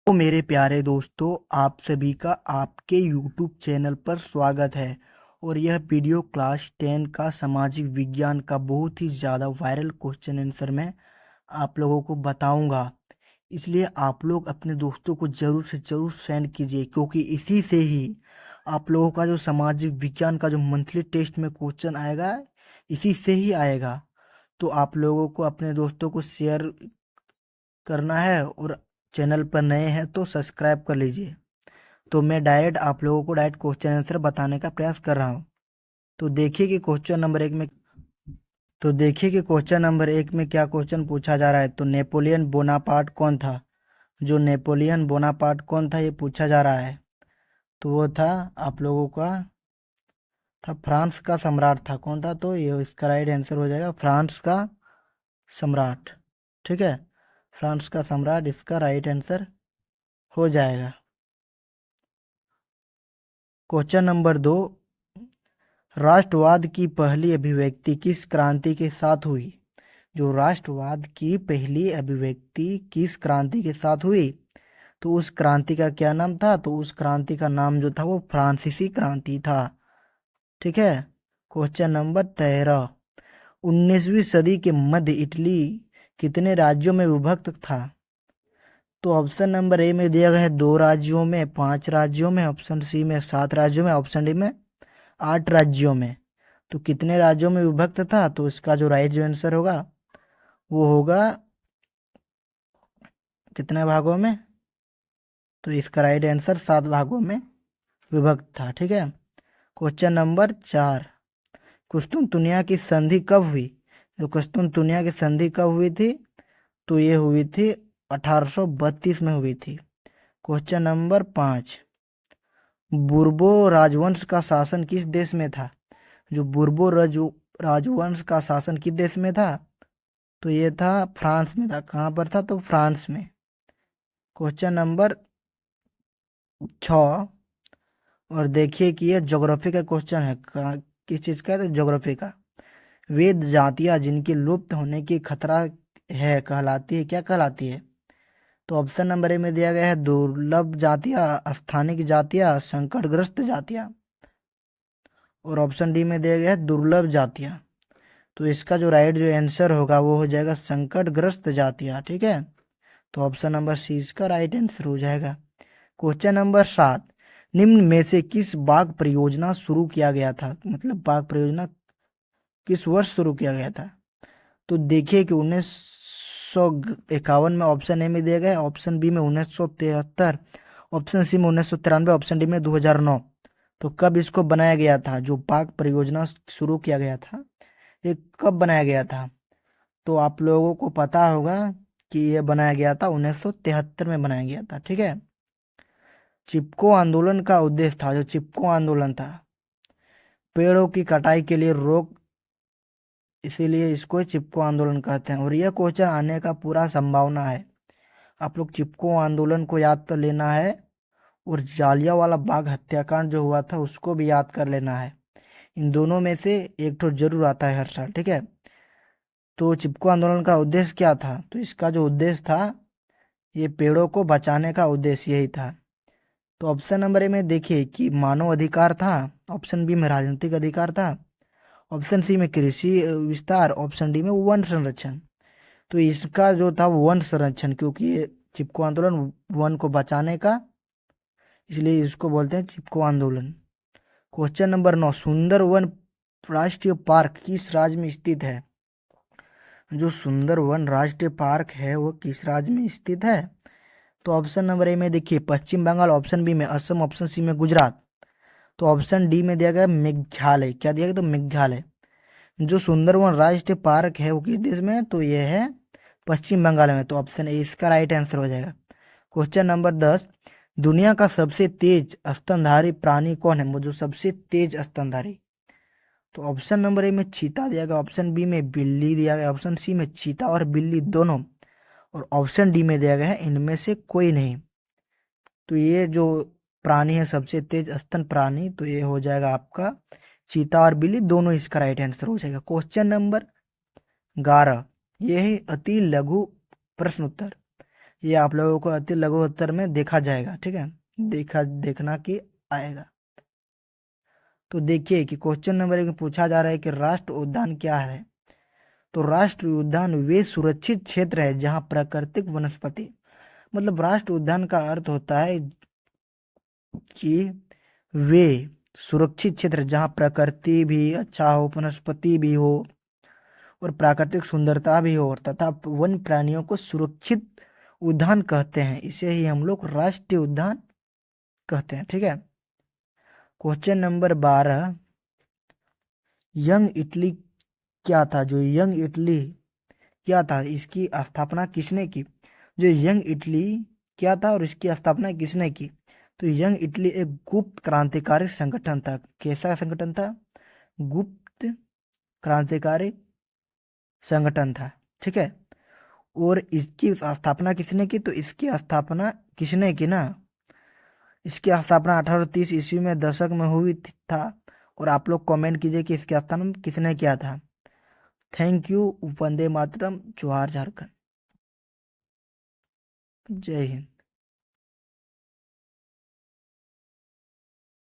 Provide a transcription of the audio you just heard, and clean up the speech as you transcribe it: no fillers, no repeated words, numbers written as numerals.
तो मेरे प्यारे दोस्तों, आप सभी का आपके YouTube चैनल पर स्वागत है। और यह वीडियो क्लास 10 का सामाजिक विज्ञान का बहुत ही ज़्यादा वायरल क्वेश्चन आंसर मैं आप लोगों को बताऊंगा। इसलिए आप लोग अपने दोस्तों को ज़रूर से ज़रूर सेंड कीजिए, क्योंकि इसी से ही आप लोगों का जो सामाजिक विज्ञान का जो मंथली टेस्ट में क्वेश्चन आएगा, इसी से ही आएगा। तो आप लोगों को अपने दोस्तों को शेयर करना है, और चैनल पर नए हैं तो सब्सक्राइब कर लीजिए। तो मैं डायरेक्ट आप लोगों को डायरेक्ट क्वेश्चन आंसर बताने का प्रयास कर रहा हूँ। तो देखिए कि क्वेश्चन नंबर एक में क्या क्वेश्चन पूछा जा रहा है। तो नेपोलियन बोनापार्ट कौन था? जो नेपोलियन बोनापार्ट कौन था, ये पूछा जा रहा है। तो वो था आप लोगों का था फ्रांस का सम्राट था। कौन था? तो ये इसका राइट आंसर हो जाएगा फ्रांस का सम्राट। ठीक है, फ्रांस का सम्राट इसका राइट आंसर हो जाएगा। क्वेश्चन नंबर दो, राष्ट्रवाद की पहली अभिव्यक्ति किस क्रांति के साथ हुई? जो राष्ट्रवाद की पहली अभिव्यक्ति किस क्रांति के साथ हुई? तो उस क्रांति का क्या नाम था? तो उस क्रांति का नाम जो था वो फ्रांसीसी क्रांति था। ठीक है। क्वेश्चन नंबर 13, 19वीं सदी के मध्य इटली कितने राज्यों में विभक्त था? तो ऑप्शन नंबर ए में दिया गया है 2 राज्यों में, 5 राज्यों में, ऑप्शन सी में 7 राज्यों में, ऑप्शन डी में 8 राज्यों में। तो कितने राज्यों में विभक्त था? तो इसका जो राइट जो आंसर होगा वो होगा कितने भागों में? तो इसका राइट आंसर 7 भागों में विभक्त था। ठीक है। क्वेश्चन नंबर 4, कुस्तुनतुनिया की संधि कब हुई? जो कुस्तुनतुनिया की संधि कब हुई थी? तो ये हुई थी 1832 में हुई थी। क्वेश्चन नंबर 5, बुर्बो राजवंश का शासन किस देश में था? जो बुर्बो राजवंश का शासन किस देश में था? तो ये था फ्रांस में था। कहाँ पर था? तो फ्रांस में। क्वेश्चन नंबर 6, और देखिए कि ये ज्योग्राफी का क्वेश्चन है। किस चीज़ का है? तो ज्योग्राफी का। वेद जातियां जिनकी लुप्त होने की खतरा है कहलाती है, क्या कहलाती है? तो ऑप्शन नंबर ए में दिया गया है दुर्लभ जातियां, स्थानिक जातियां, संकटग्रस्त जातियां, और ऑप्शन डी में दिया गया है दुर्लभ जातियां। तो इसका जो राइट जो आंसर होगा वो हो जाएगा संकटग्रस्त जातियां। ठीक है। तो ऑप्शन नंबर सी इसका राइट आंसर हो जाएगा। क्वेश्चन नंबर 7, निम्न में से किस बाघ परियोजना शुरू किया गया था? मतलब बाघ परियोजना किस वर्ष शुरू किया गया था? तो देखिए कि 1951 में ऑप्शन ए में दिया गया है, ऑप्शन बी में 1973, ऑप्शन सी में 1993, ऑप्शन डी में 2009। तो कब इसको बनाया गया था? जो बाघ परियोजना शुरू किया गया था, ये कब बनाया गया था? तो आप लोगों को पता होगा कि यह बनाया गया था 1973 में बनाया गया था। ठीक है। चिपको आंदोलन का उद्देश्य था, जो चिपको आंदोलन था, पेड़ों की कटाई के लिए रोक, इसीलिए इसको चिपको आंदोलन कहते हैं। और यह क्वेश्चन आने का पूरा संभावना है। आप लोग चिपको आंदोलन को याद कर लेना है, और जालियांवाला बाग हत्याकांड जो हुआ था उसको भी याद कर लेना है। इन दोनों में से एक तो जरूर आता है हर साल। ठीक है। तो चिपको आंदोलन का उद्देश्य क्या था? तो इसका जो उद्देश्य था, ये पेड़ों को बचाने का उद्देश्य यही था। तो ऑप्शन नंबर ए में देखिए कि मानव अधिकार था, ऑप्शन बी में राजनीतिक अधिकार था, ऑप्शन सी में कृषि विस्तार, ऑप्शन डी में वन संरक्षण। तो इसका जो था वो वन संरक्षण, क्योंकि ये चिपको आंदोलन वन को बचाने का, इसलिए इसको बोलते हैं चिपको आंदोलन। क्वेश्चन नंबर 9, सुंदरवन राष्ट्रीय पार्क किस राज्य में स्थित है? जो सुंदरवन राष्ट्रीय पार्क है वो किस राज्य में स्थित है? तो ऑप्शन नंबर ए में देखिए पश्चिम बंगाल, ऑप्शन बी में असम, ऑप्शन सी में गुजरात, तो ऑप्शन डी में दिया गया मेघालय। क्या दिया गया? तो मेघालय। जो सुंदरवन राष्ट्रीय पार्क है वो किस देश में है? तो ये है पश्चिम बंगाल में। तो ऑप्शन ए इसका राइट आंसर हो जाएगा। क्वेश्चन नंबर 10, दुनिया का सबसे तेज स्तनधारी प्राणी कौन है? वो जो सबसे तेज स्तनधारी, तो ऑप्शन नंबर ए में चीता दिया गया, ऑप्शन बी में बिल्ली दिया गया, ऑप्शन सी में चीता और बिल्ली दोनों, और ऑप्शन डी में दिया गया है इनमें से कोई नहीं। तो ये जो प्राणी है सबसे तेज स्तन प्राणी, तो ये हो जाएगा आपका चीता और बिल्ली दोनों, इसका राइट आंसर हो जाएगा। क्वेश्चन नंबर 11, ये है अति लघु प्रश्न उत्तर। ये आप लोगों को अति लघु उत्तर में देखा जाएगा, ठीक है, देखना कि आएगा। तो देखिए कि क्वेश्चन नंबर 1 में पूछा जा रहा है कि राष्ट्र उद्यान क्या है। तो राष्ट्र उद्यान वे सुरक्षित क्षेत्र है जहां प्राकृतिक वनस्पति, मतलब राष्ट्र उद्यान का अर्थ होता है कि वे सुरक्षित क्षेत्र जहां प्रकृति भी अच्छा हो, वनस्पति भी हो और प्राकृतिक सुंदरता भी हो तथा वन प्राणियों को सुरक्षित उद्यान कहते हैं, इसे ही हम लोग राष्ट्रीय उद्यान कहते हैं, ठीक है। क्वेश्चन नंबर 12, यंग इटली क्या था। जो यंग इटली क्या था, इसकी स्थापना किसने की। जो यंग इटली क्या था और इसकी स्थापना किसने की। तो यंग इटली एक गुप्त क्रांतिकारी संगठन था। कैसा संगठन था, गुप्त क्रांतिकारी संगठन था, ठीक है। और इसकी स्थापना किसने की, तो इसकी स्थापना किसने की ना, इसकी स्थापना 1830 ईस्वी में दशक में हुई था। और आप लोग कमेंट कीजिए कि इसकी स्थापना किसने किया था। Thank you. वंदे मातरम। जोहार झारखंड। जय हिंद।